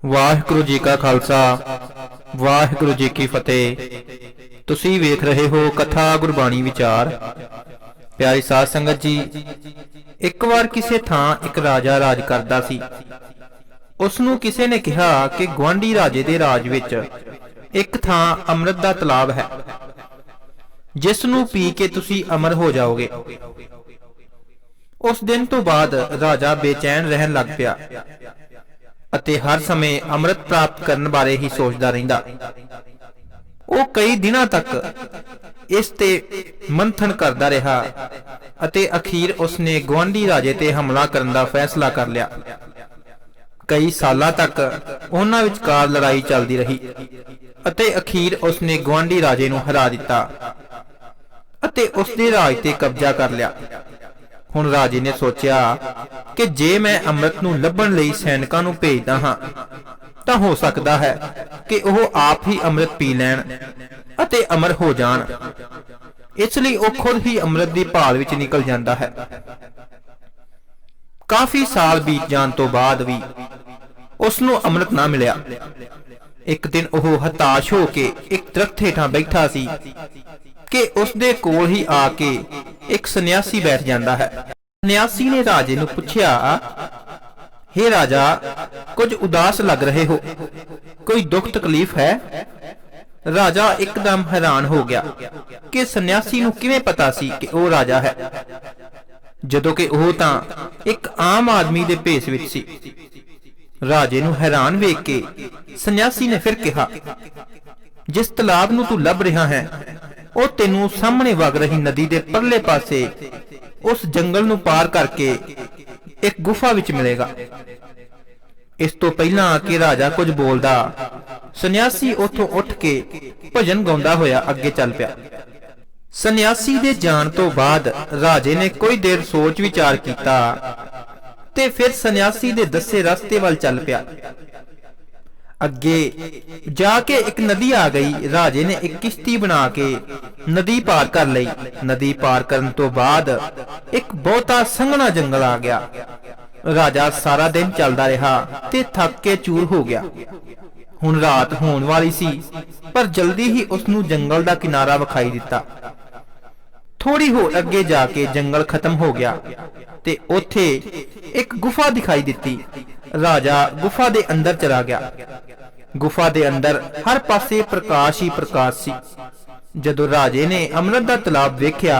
वाहिगुरु जी का खालसा वाहिगुरु जी की फतेह। तुसी वेख रहे हो कथा गुरबाणी विचार। प्यारी साध संगत जी, एक बार किसी थां एक राजा राज करदा सी। उसनूं किसी ने कहा कि गुआंढी राजे दे राज विच एक थां अमृत दा तलाब है, जिसनूं पी के तुसी अमर हो जाओगे। उस दिन तो बाद राजा बेचैन रहन लग पिया ਅਤੇ हर समय अमृत प्राप्त करने बारे ही सोचता रहिंदा। वो कई दिनों तक इस ते मंथन करता रहा ਅਤੇ अखीर उसने गुआंढी राजे ते हमला करने का फैसला कर लिया। कई सालों तक उन्हां विचकार लड़ाई चलती रही ਅਤੇ अखीर उसने गुआंढी राजे नूं हरा दिता ਅਤੇ उसदे राज ते कब्जा कर लिया। हुण राजे ने सोचा कि जे मैं अमृत नूं लभण लई सैनिकां नूं भेजदा हां तां हो सकदा है कि ओह आप ही अमृत पी लैण ਅਤੇ अमर हो जाण। इसलिए वह खुद ही अमृत की भाल विच निकल जाता है। काफी साल बीत जाण तो बाद भी उसनूं अमृत ना मिलिया। एक दिन वह हताश होके एक दरख्त हेठां बैठा सी कि उसदे कोल ही आके एक सन्यासी बैठ जाता है। सन्यासी ने राजे नूं पुछया, हे राजा, कुछ उदास लग रहे हो, कोई दुख तकलीफ है? राजा एकदम हैरान हो गया कि सन्यासी नूं किवें पता सी कि वह राजा है, जदों कि वह तां एक आम आदमी दे भेस विच सी। राजे नूं हैरान वेख के सन्यासी ने फिर कहा, जिस तलाब नूं तू लभ रहा है ਉਹ ਤੈਨੂੰ ਸਾਹਮਣੇ ਵਗ ਰਹੀ ਨਦੀ ਦੇ ਪਰਲੇ ਪਾਸੇ ਉਸ ਜੰਗਲ ਨੂੰ ਪਾਰ ਕਰਕੇ ਇੱਕ ਗੁਫਾ ਵਿੱਚ ਮਿਲੇਗਾ। ਇਸ ਤੋਂ ਪਹਿਲਾਂ ਕਿ ਰਾਜਾ ਕੁਝ ਬੋਲਦਾ, ਸੰਨਿਆਸੀ ਉੱਥੋਂ ਉੱਠ ਕੇ ਭਜਨ ਗਾਉਂਦਾ ਹੋਇਆ ਅੱਗੇ ਚੱਲ ਪਿਆ। ਸੰਨਿਆਸੀ ਦੇ ਜਾਣ ਤੋਂ ਬਾਅਦ ਰਾਜੇ ਨੇ ਕੋਈ ਦੇਰ ਸੋਚ ਵਿਚਾਰ ਕੀਤਾ ਤੇ ਫਿਰ ਸੰਨਿਆਸੀ ਦੇ ਦੱਸੇ ਰਸਤੇ ਵੱਲ ਚੱਲ ਪਿਆ। अगे जाके एक नदी आ गई। राजे ने एक किश्ती बना के नदी पार कर लई। नदी पार करन तो बाद एक बहुता संघना जंगल आ गया। राजा सारा दिन चलता रहा ते थक के चूर हो गया। हुण रात होने वाली सी, पर जल्दी ही उसनूं जंगल दा किनारा विखाई दिता। थोड़ी होर अगे जाके जंगल खत्म हो गया ते उत्थे एक गुफा दिखाई दिती। राजा गुफा दे अंदर चला गया। गुफा दे अंदर हर पासे प्रकाश ही प्रकाश सी। जदों राजे ने अमृत दा तलाब वेख्या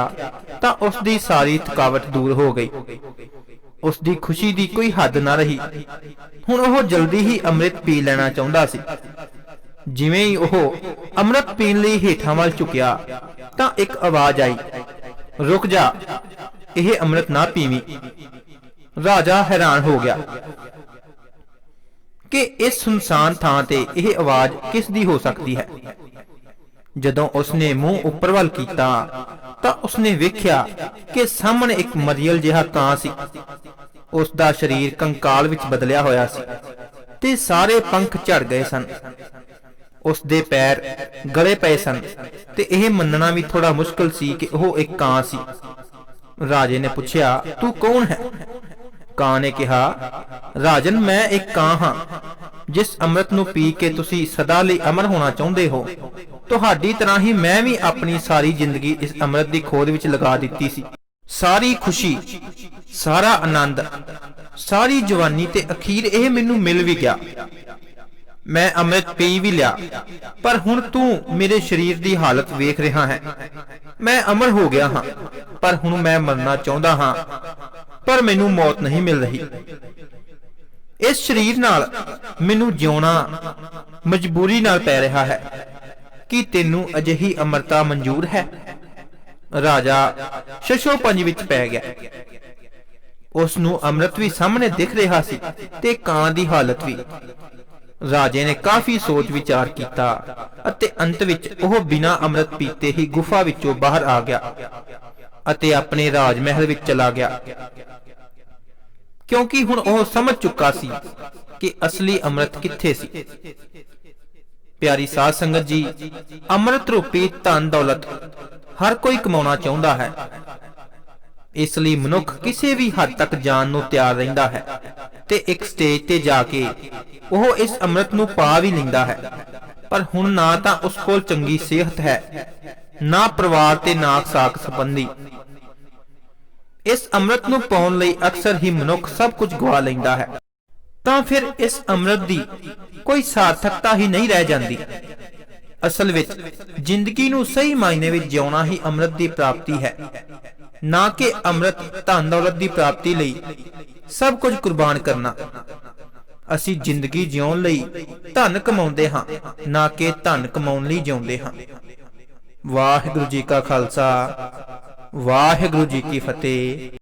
तां उसदी सारी थकावट दूर हो गई। उसदी खुशी दी कोई हद ना रही। हुण ओह जल्दी ही अमृत पी लेना चाहुंदा सी। जिवें ही ओह अमृत पीण लई हेठां वल झुकिया तां एक आवाज आई, रुक जा, यह अमृत ना पीवीं। राजा हैरान हो गया कि इस सुनसान थां ते यह आवाज किस दी हो सकती है। जदों उसने मुंह उपर वल कीता तां उसने वेख्या कि सामने एक मरियल जिहा कां सी। उसदा शरीर कंकाल विच बदलिया होया सी ते सारे पंख झड़ गए सन। उसदे पैर गले पए सन ते यह मनना भी थोड़ा मुश्किल सी कि वह एक कां सी। राजे ने पूछया, तू कौन है? कां ने कहा, राजन, मैं एक कां हां, जिस अमृत नूं पी के तुसी सदा लई अमर होना चाहुंदे हो। तुहाडी तरह ही मैं भी अपनी सारी जिंदगी इस अमृत दी खोज विच लगा दित्ती सी। सारी खुशी, सारा आनंद, सारी जवानी ते अखीर यह मैनूं मिल भी गया। मैं अमृत पी भी लिया, पर हुण तू मेरे शरीर की हालत वेख रहा है। मैं अमर हो गया हाँ, पर हुण मैं मरना चाहुंदा हाँ, पर मैनू मौत नहीं मिल रही। इस शरीर नाल मैनू जिउणा मजबूरी नाल पै रहा है। कि तैनू अजिही अमरता मंजूर है? राजा शशोपंज विच पै गया। उसनू अमृत भी सामने दिख रहा सी ते कां दी हालत भी। राजे ने काफी सोच विचार किया ਅਤੇ अंत विच ओह बिना अमृत पीते ही गुफा विचों बाहर आ गया ਅਤੇ अपने राजमहल विच चला गया। क्योंकि हुण ओह समझ चुका सी कि असली अमृत कित्थे सी। प्यारी साध संगत जी, अमृत रूपी धन दौलत हर कोई कमाउणा चाहुंदा है, ਇਸ ਲਈ ਮਨੁੱਖ ਕਿਸੇ ਵੀ ਹੱਦ ਤੱਕ ਜਾਣ ਨੂੰ ਤਿਆਰ ਰਹਿੰਦਾ ਹੈ ਤੇ ਇੱਕ ਸਟੇਜ ਤੇ ਜਾ ਕੇ ਉਹ ਇਸ ਅੰਮ੍ਰਿਤ ਨੂੰ ਪਾ ਵੀ ਲੈਂਦਾ ਹੈ। ਪਰ ਹੁਣ ਨਾ ਤਾਂ ਉਸ ਕੋਲ ਚੰਗੀ ਸਿਹਤ ਹੈ, ਨਾ ਪਰਿਵਾਰ ਤੇ ਨਾ ਸਾਕ ਸੰਬੰਧੀ। ਇਸ ਅੰਮ੍ਰਿਤ ਨੂੰ ਪਾਉਣ ਲਈ ਅਕਸਰ ਹੀ ਮਨੁੱਖ ਸਭ ਕੁਝ ਗਵਾ ਲੈਂਦਾ ਹੈ। ਤਾਂ ਫਿਰ ਇਸ ਅੰਮ੍ਰਿਤ ਦੀ ਕੋਈ ਸਾਰਥਕਤਾ ਹੀ ਨਹੀਂ ਰਹਿ ਜਾਂਦੀ। ਅਸਲ ਵਿੱਚ ਜ਼ਿੰਦਗੀ ਨੂੰ ਸਹੀ ਮਾਇਨੇ ਵਿੱਚ ਜਿਉਣਾ ਹੀ ਅੰਮ੍ਰਿਤ ਦੀ ਪ੍ਰਾਪਤੀ ਹੈ, ਨਾ ਕਿ ਅੰਮ੍ਰਿਤ ਧਨ ਦੌਲਤ ਦੀ ਪ੍ਰਾਪਤੀ ਲਈ ਸਭ ਕੁਝ ਕੁਰਬਾਨ ਕਰਨਾ। ਅਸੀਂ ਜ਼ਿੰਦਗੀ ਜਿਉਣ ਲਈ ਧਨ ਕਮਾਉਂਦੇ ਹਾਂ, ਨਾ ਕਿ ਧਨ ਕਮਾਉਣ ਲਈ ਜਿਉਂਦੇ ਹਾਂ। ਵਾਹਿਗੁਰੂ ਜੀ ਕਾ ਖਾਲਸਾ, ਵਾਹਿਗੁਰੂ ਜੀ ਕੀ ਫਤਿਹ।